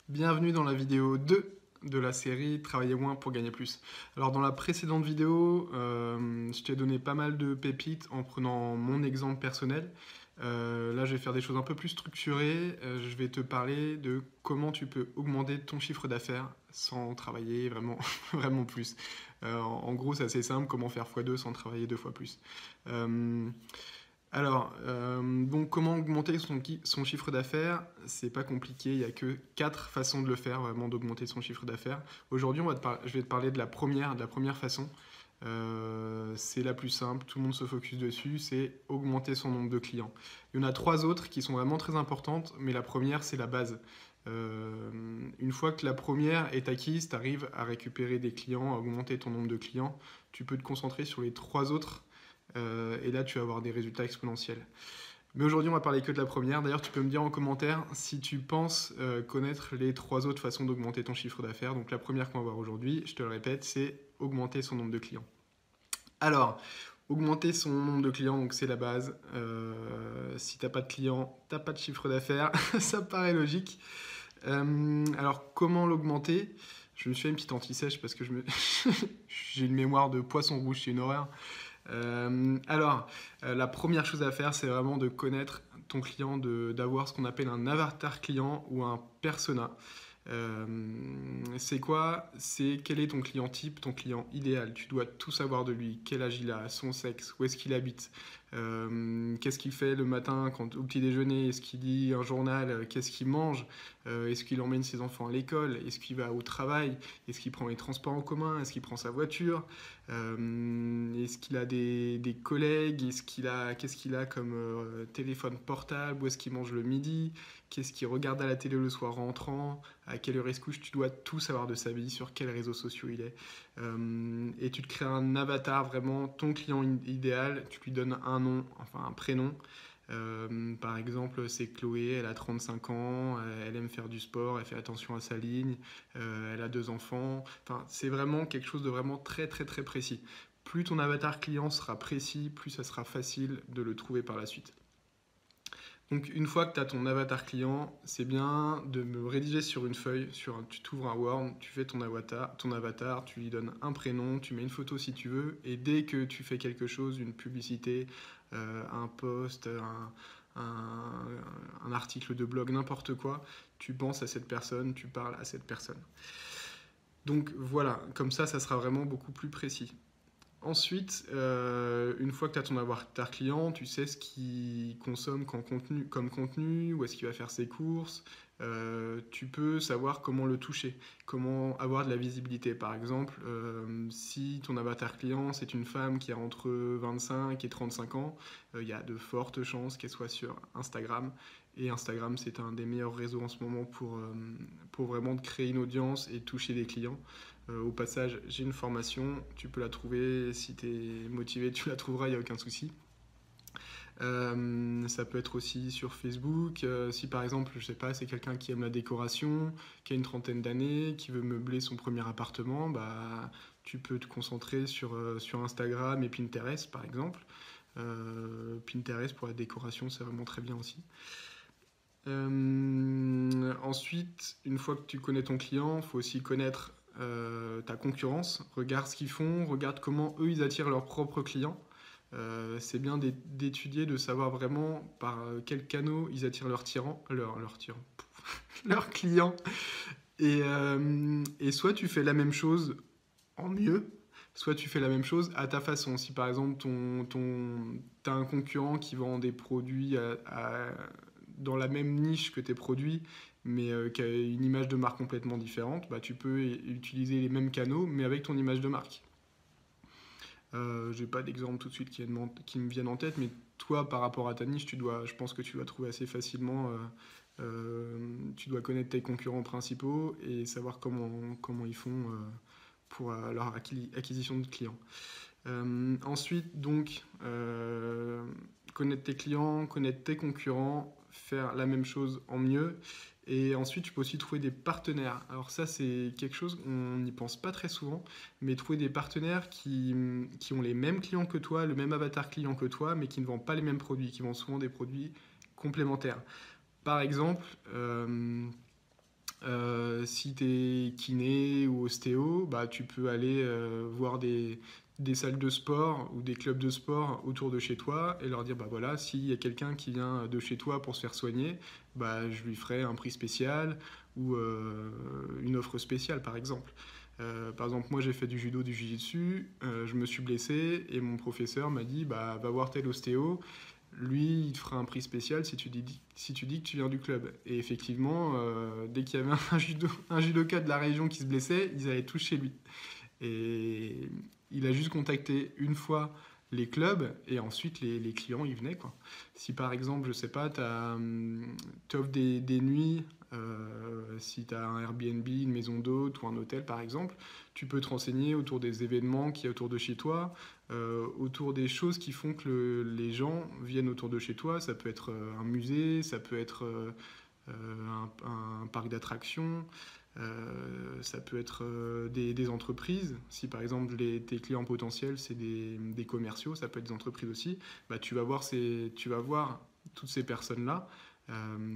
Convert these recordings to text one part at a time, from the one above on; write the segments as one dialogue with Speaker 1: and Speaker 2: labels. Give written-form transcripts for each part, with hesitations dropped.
Speaker 1: Bienvenue dans la vidéo 2 de la série Travailler moins pour gagner plus. Alors dans la précédente vidéo, je t'ai donné pas mal de pépites en prenant mon exemple personnel. Là, je vais faire des choses un peu plus structurées. Je vais te parler de comment tu peux augmenter ton chiffre d'affaires sans travailler vraiment, vraiment plus. En gros, c'est assez simple, comment faire x2 sans travailler 2 fois plus. Donc comment augmenter son chiffre d'affaires? C'est pas compliqué, il n'y a que 4 façons de le faire, vraiment d'augmenter son chiffre d'affaires. Aujourd'hui, je vais te parler de la première façon. C'est la plus simple, tout le monde se focus dessus, c'est augmenter son nombre de clients. Il y en a 3 autres qui sont vraiment très importantes, mais la première, c'est la base. Une fois que la première est acquise, tu arrives à récupérer des clients, à augmenter ton nombre de clients, tu peux te concentrer sur les 3 autres et là, tu vas avoir des résultats exponentiels. Mais aujourd'hui, on va parler que de la première. D'ailleurs, tu peux me dire en commentaire si tu penses connaître les 3 autres façons d'augmenter ton chiffre d'affaires. Donc la première qu'on va voir aujourd'hui, je te le répète, c'est augmenter son nombre de clients. Alors, augmenter son nombre de clients, donc c'est la base. Si tu n'as pas de clients, tu n'as pas de chiffre d'affaires. Ça paraît logique. Alors, comment l'augmenter? Je me suis fait une petite anti-sèche parce que j'ai une mémoire de poisson rouge, c'est une horreur. La première chose à faire, c'est vraiment de connaître ton client, d'avoir ce qu'on appelle un avatar client ou un persona. C'est quoi? C'est quel est ton client type, ton client idéal. Tu dois tout savoir de lui, quel âge il a, son sexe, où est-ce qu'il habite, qu'est-ce qu'il fait le matin au petit déjeuner, est-ce qu'il lit un journal, qu'est-ce qu'il mange, est-ce qu'il emmène ses enfants à l'école, est-ce qu'il va au travail, est-ce qu'il prend les transports en commun, est-ce qu'il prend sa voiture, est-ce qu'il a des collègues, qu'est-ce qu'il a comme téléphone portable, où est-ce qu'il mange le midi, qu'est-ce qu'il regarde à la télé le soir rentrant, à quelle heure il se couche. Tu dois tout savoir de sa vie, sur quels réseaux sociaux il est. Et tu te crées un avatar, vraiment ton client idéal, tu lui donnes un nom, enfin un prénom. Par exemple, c'est Chloé, elle a 35 ans, elle aime faire du sport, elle fait attention à sa ligne, elle a 2 enfants. Enfin, c'est vraiment quelque chose de vraiment très très très précis. Plus ton avatar client sera précis, plus ça sera facile de le trouver par la suite. Donc une fois que tu as ton avatar client, c'est bien de me rédiger sur une feuille, tu t'ouvres un Word, tu fais ton avatar, tu lui donnes un prénom, tu mets une photo si tu veux, et dès que tu fais quelque chose, une publicité, un post, un article de blog, n'importe quoi, tu penses à cette personne, tu parles à cette personne. Donc voilà, comme ça sera vraiment beaucoup plus précis. Ensuite, une fois que tu as ton avatar client, tu sais ce qu'il consomme comme contenu, où est-ce qu'il va faire ses courses. Tu peux savoir comment le toucher, comment avoir de la visibilité. Par exemple, si ton avatar client, c'est une femme qui a entre 25 et 35 ans, il y a de fortes chances qu'elle soit sur Instagram. Et Instagram, c'est un des meilleurs réseaux en ce moment pour vraiment créer une audience et toucher des clients. Au passage, j'ai une formation, tu peux la trouver, si tu es motivé, tu la trouveras, il n'y a aucun souci. Ça peut être aussi sur Facebook. Si par exemple, je sais pas, c'est quelqu'un qui aime la décoration, qui a une trentaine d'années, qui veut meubler son premier appartement, bah, tu peux te concentrer sur Instagram et Pinterest par exemple. Pinterest pour la décoration, c'est vraiment très bien aussi. Ensuite, une fois que tu connais ton client, il faut aussi connaître ta concurrence. Regarde ce qu'ils font, regarde comment eux ils attirent leurs propres clients. C'est bien d'étudier, de savoir vraiment par quels canaux ils attirent leurs clients. Et soit tu fais la même chose en mieux, soit tu fais la même chose à ta façon. Si par exemple tu as un concurrent qui vend des produits dans la même niche que tes produits, mais qui a une image de marque complètement différente, bah, tu peux utiliser les mêmes canaux, mais avec ton image de marque. Je n'ai pas d'exemple tout de suite qui me viennent en tête, mais toi, par rapport à ta niche, je pense que tu dois trouver assez facilement. Tu dois connaître tes concurrents principaux et savoir comment ils font pour leur acquisition de clients. Ensuite, donc, connaître tes clients, connaître tes concurrents, faire la même chose en mieux. Et ensuite, tu peux aussi trouver des partenaires. Alors ça, c'est quelque chose, on n'y pense pas très souvent, mais trouver des partenaires qui ont les mêmes clients que toi, le même avatar client que toi, mais qui ne vendent pas les mêmes produits, qui vendent souvent des produits complémentaires. Par exemple, Si tu es kiné ou ostéo, bah, tu peux aller voir des salles de sport ou des clubs de sport autour de chez toi et leur dire, bah voilà, s'il y a quelqu'un qui vient de chez toi pour se faire soigner, bah, je lui ferai un prix spécial ou une offre spéciale, par exemple. Par exemple, moi j'ai fait du judo, du jiu-jitsu, je me suis blessé et mon professeur m'a dit, bah, va voir tel ostéo, lui, il te fera un prix spécial si tu dis que tu viens du club. Et effectivement, dès qu'il y avait un judoka de la région qui se blessait, ils allaient tous chez lui. Et il a juste contacté une fois les clubs et ensuite les clients, ils venaient, quoi. Si par exemple, je sais pas, tu offres des nuits, si tu as un Airbnb, une maison d'hôte ou un hôtel par exemple, tu peux te renseigner autour des événements qu'il y a autour de chez toi, autour des choses qui font que les gens viennent autour de chez toi. Ça peut être un musée, ça peut être un parc d'attractions, ça peut être des entreprises. Si par exemple tes clients potentiels c'est des commerciaux, ça peut être des entreprises aussi, bah, tu vas voir toutes ces personnes-là,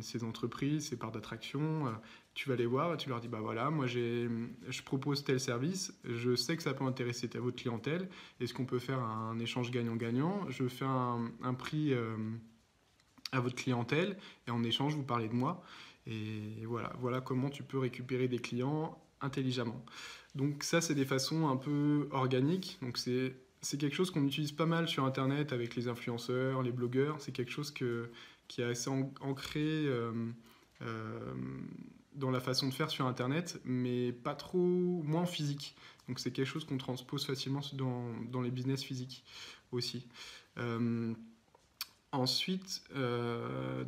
Speaker 1: ces entreprises, ces parcs d'attractions, tu vas les voir, tu leur dis bah voilà, je propose tel service, je sais que ça peut intéresser votre clientèle, est-ce qu'on peut faire un échange gagnant-gagnant, je fais un prix à votre clientèle et en échange vous parlez de moi. Et voilà comment tu peux récupérer des clients intelligemment. Donc ça, c'est des façons un peu organiques. Donc c'est quelque chose qu'on utilise pas mal sur Internet avec les influenceurs, les blogueurs. C'est quelque chose qui est assez ancré euh, dans la façon de faire sur Internet, mais pas trop, moins physique. Donc c'est quelque chose qu'on transpose facilement dans les business physiques aussi. Euh, Ensuite,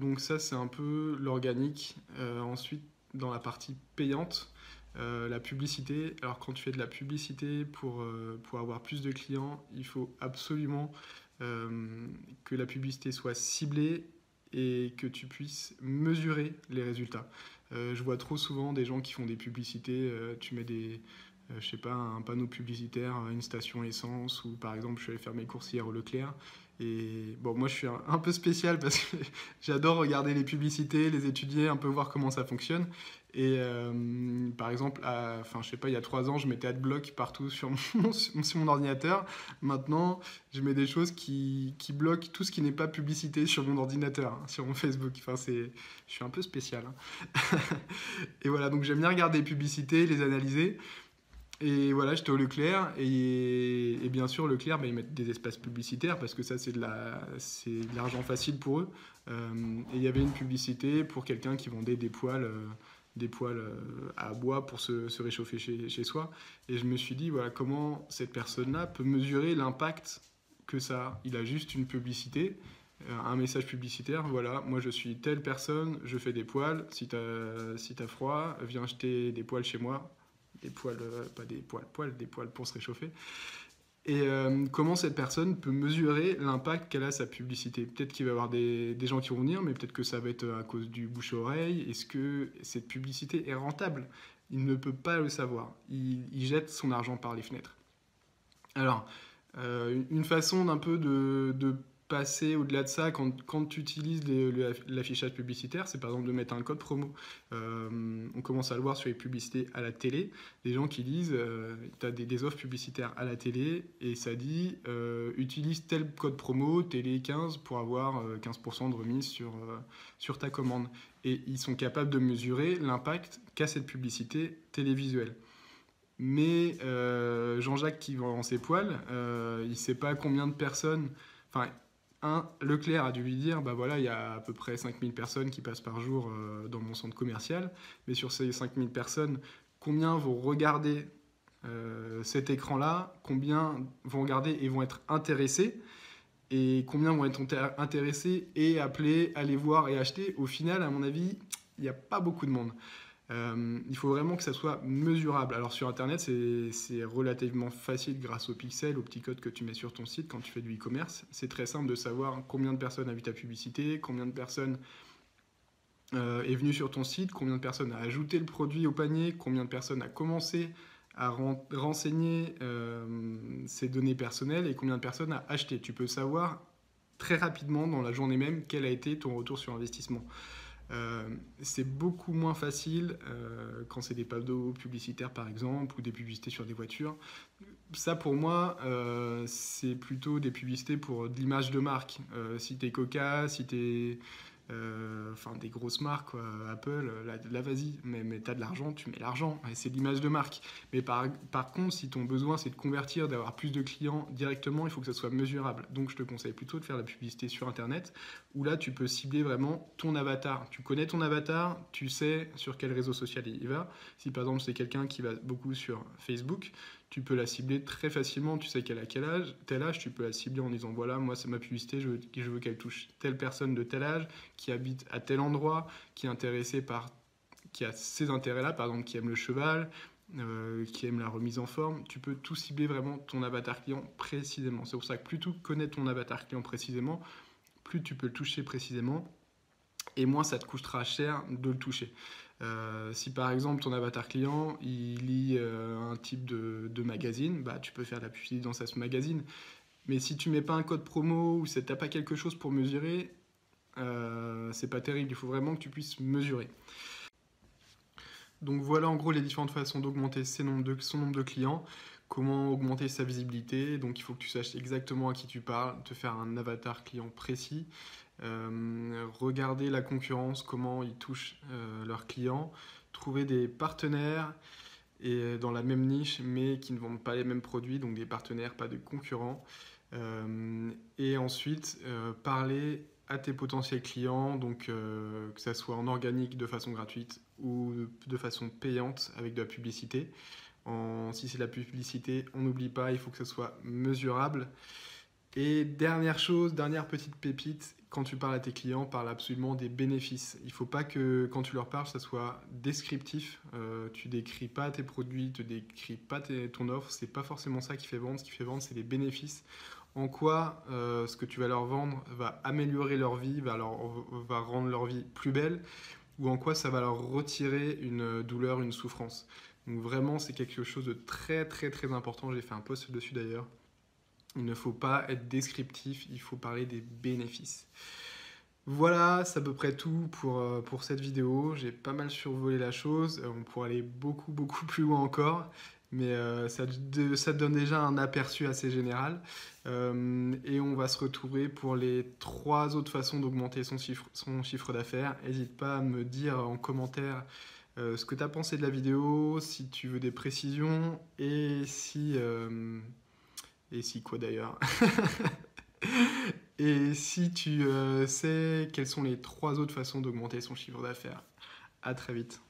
Speaker 1: donc ça c'est un peu l'organique. Ensuite, dans la partie payante, la publicité. Alors quand tu fais de la publicité pour avoir plus de clients, il faut absolument que la publicité soit ciblée et que tu puisses mesurer les résultats. Je vois trop souvent des gens qui font des publicités, tu mets je sais pas, un panneau publicitaire à une station essence ou par exemple je suis allé faire mes courses hier au Leclerc et bon moi je suis un peu spécial parce que j'adore regarder les publicités, les étudier, un peu voir comment ça fonctionne et par exemple, enfin je sais pas, il y a 3 ans je mettais Adblock partout sur mon ordinateur. Maintenant je mets des choses qui bloquent tout ce qui n'est pas publicité sur mon ordinateur, hein, sur mon Facebook. Enfin je suis un peu spécial, hein. Et voilà, donc j'aime bien regarder les publicités, les analyser. Et voilà, j'étais au Leclerc et bien sûr Leclerc, bah, ils mettent des espaces publicitaires parce que ça c'est de l'argent facile pour eux. Et il y avait une publicité pour quelqu'un qui vendait des poêles à bois pour se réchauffer chez soi. Et je me suis dit, voilà, comment cette personne-là peut mesurer l'impact que ça a. Il a juste une publicité, un message publicitaire, voilà, moi je suis telle personne, je fais des poêles, si t'as froid, viens acheter des poêles chez moi. Des poils, pas des poils, des poils pour se réchauffer. Et comment cette personne peut mesurer l'impact qu'elle a sa publicité. Peut-être qu'il va y avoir des gens qui vont venir, mais peut-être que ça va être à cause du bouche-oreille. Est-ce que cette publicité est rentable? Il ne peut pas le savoir. Il jette son argent par les fenêtres. Alors, une façon d'un peu de passer au-delà de ça quand tu utilises l'affichage publicitaire, c'est par exemple de mettre un code promo. On commence à le voir sur les publicités à la télé, des gens qui disent, tu as des offres publicitaires à la télé et ça dit utilise tel code promo télé 15 pour avoir 15% de remise sur ta commande. Et ils sont capables de mesurer l'impact qu'a cette publicité télévisuelle. Mais Jean-Jacques qui vend ses poils, il ne sait pas combien de personnes. Enfin, Leclerc a dû lui dire bah voilà, il y a à peu près 5000 personnes qui passent par jour dans mon centre commercial. Mais sur ces 5000 personnes, combien vont regarder cet écran-là? Combien vont regarder et vont être intéressés? Et combien vont être intéressés et appelés, aller voir et acheter? Au final, à mon avis, il n'y a pas beaucoup de monde. Il faut vraiment que ça soit mesurable. Alors sur Internet, c'est relativement facile grâce aux pixels, aux petits codes que tu mets sur ton site quand tu fais du e-commerce. C'est très simple de savoir combien de personnes a vu ta publicité, combien de personnes est venu sur ton site, combien de personnes a ajouté le produit au panier, combien de personnes a commencé à renseigner ses données personnelles et combien de personnes a acheté. Tu peux savoir très rapidement dans la journée même quel a été ton retour sur investissement. C'est beaucoup moins facile quand c'est des panneaux publicitaires par exemple ou des publicités sur des voitures. Ça pour moi, c'est plutôt des publicités pour de l'image de marque. Si t'es Coca, si t'es enfin des grosses marques, quoi, Apple, là vas-y, mais t'as de l'argent, tu mets l'argent, et c'est de l'image de marque. Mais par contre, si ton besoin c'est de convertir, d'avoir plus de clients directement, il faut que ça soit mesurable. Donc je te conseille plutôt de faire la publicité sur Internet, où là tu peux cibler vraiment ton avatar. Tu connais ton avatar, tu sais sur quel réseau social il va. Si par exemple c'est quelqu'un qui va beaucoup sur Facebook, tu peux la cibler très facilement, tu sais qu'elle a tel âge, tu peux la cibler en disant voilà, moi c'est ma publicité, je veux qu'elle touche telle personne de tel âge, qui habite à tel endroit, qui est intéressé par, qui a ces intérêts-là, par exemple qui aime le cheval, qui aime la remise en forme, tu peux tout cibler vraiment ton avatar client précisément. C'est pour ça que plus tu connais ton avatar client précisément, plus tu peux le toucher précisément, et moins ça te coûtera cher de le toucher. Si par exemple ton avatar client il lit un type de magazine, bah, tu peux faire de la publicité dans ce magazine. Mais si tu mets pas un code promo ou si tu n'as pas quelque chose pour mesurer, c'est pas terrible. Il faut vraiment que tu puisses mesurer. Donc voilà en gros les différentes façons d'augmenter son nombre de clients, comment augmenter sa visibilité. Donc il faut que tu saches exactement à qui tu parles, te faire un avatar client précis, regarder la concurrence, comment ils touchent leurs clients, trouver des partenaires et dans la même niche mais qui ne vendent pas les mêmes produits, donc des partenaires, pas de concurrents. Et ensuite parler à tes potentiels clients, donc que ça soit en organique de façon gratuite ou de façon payante avec de la publicité. Si c'est de la publicité, on n'oublie pas, il faut que ce soit mesurable. Et dernière chose, dernière petite pépite, quand tu parles à tes clients, parle absolument des bénéfices. Il ne faut pas que quand tu leur parles, ça soit descriptif. Tu décris pas tes produits, tu décris pas ton offre. C'est pas forcément ça qui fait vendre. Ce qui fait vendre, c'est les bénéfices. En quoi ce que tu vas leur vendre va améliorer leur vie, va rendre leur vie plus belle, ou en quoi ça va leur retirer une douleur, une souffrance. Donc vraiment, c'est quelque chose de très très très important. J'ai fait un post dessus d'ailleurs. Il ne faut pas être descriptif, il faut parler des bénéfices. Voilà, c'est à peu près tout pour cette vidéo. J'ai pas mal survolé la chose. On pourrait aller beaucoup beaucoup plus loin encore, mais ça te donne déjà un aperçu assez général. Et on va se retrouver pour les 3 autres façons d'augmenter son chiffre d'affaires. N'hésite pas à me dire en commentaire ce que tu as pensé de la vidéo, si tu veux des précisions et si... Et si quoi d'ailleurs. Et si tu sais quelles sont les 3 autres façons d'augmenter son chiffre d'affaires. À très vite.